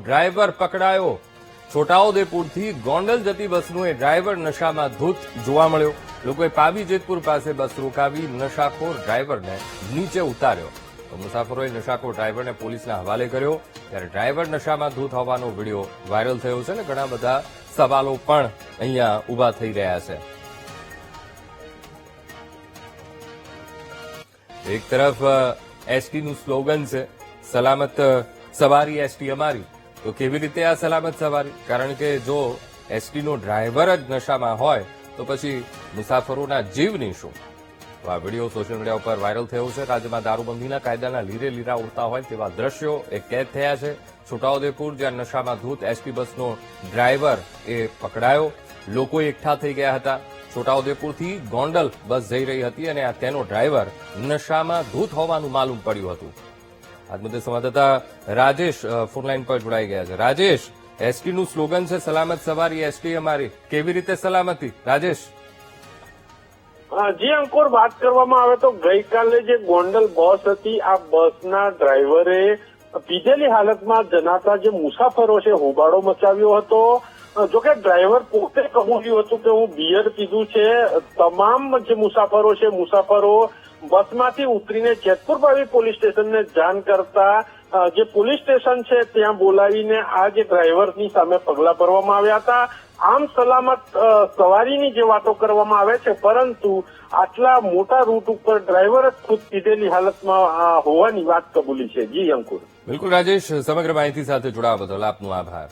Driver પકડાયો। છોટાઉદેપુરથી ગોંડલ જતી બસનો એ ડ્રાઈવર નશામાં ધૂત જોવા મળ્યો। લોકોએ પાવી જેતપુર પાસે બસ રોકાવી નશાખોર ડ્રાઈવરને નીચે ઉતાર્યો તો મુસાફરોએ નશાખોર ડ્રાઈવરને પોલીસના હવાલે કર્યો। ત્યારે ડ્રાઈવર નશામાં ધૂત હોવાનો વિડીયો વાયરલ થયો છે અને ઘણા બધા સવાલો પણ અહીંયા ઉભા થઈ રહ્યા છે। એક તરફ એસટીનું સ્લોગન છે સલામત સવારી એસટી અમારી, તો કેવી રીતે આ સલામત સવારી? કારણ કે જો એસટીનો ડ્રાઈવર જ નશામાં હોય તો પછી મુસાફરોના જીવની શું? તો આ વિડીયો સોશિયલ મીડિયા ઉપર વાયરલ થયો છે। રાજ્યમાં દારૂબંધીના કાયદાના લીરે લીરા ઉડતા હોય તેવા દ્રશ્યો એ કેદ થયા છે। છોટાઉદેપુર જ્યાં નશામાં ધૂત એસટી બસનો ડ્રાઈવર એ પકડાયો, લોકો એકઠા થઈ ગયા હતા। છોટાઉદેપુરથી ગોંડલ બસ જઈ રહી હતી અને તેનો ડ્રાઈવર નશામાં ધૂત હોવાનું માલુમ પડ્યું હતું। આજ મુદ્દે સંવાદદાતા રાજેશ ફોનલાઈન પર જોડાઈ ગયા છે। રાજેશ, એસટીનું સ્લોગન છે સલામત સવારી એસટી અમારી, કેવી રીતે સલામતી? રાજેશ। જી અંકુર, વાત કરવામાં આવે તો ગઈકાલે જે ગોંડલ બસ હતી, આ બસના ડ્રાઈવરે પીધેલી હાલતમાં જનાતા જે મુસાફરો છે હોબાળો મચાવ્યો હતો। જોકે ડ્રાઈવર પોતે કહ્યું હતું કે હું બિયર પીધું છે। તમામ જે મુસાફરો છે બસમાંથી ઉતરીને જેતપુર પાવી પોલીસ સ્ટેશનને જાણ કરતા જે પોલીસ સ્ટેશન છે ત્યાં બોલાવીને આ જે ડ્રાઈવરની સામે પગલા ભરવામાં આવ્યા હતા। આમ સલામત સવારીની જે વાતો કરવામાં આવે છે, પરંતુ આટલા મોટા રૂટ ઉપર ડ્રાઈવર જ ખુદ પીધેલી હાલતમાં હોવાની વાત કબૂલી છે। જી અંકુર। બિલકુલ રાજેશ, સમગ્ર માહિતી સાથે જોડાવા બદલ આપનો આભાર।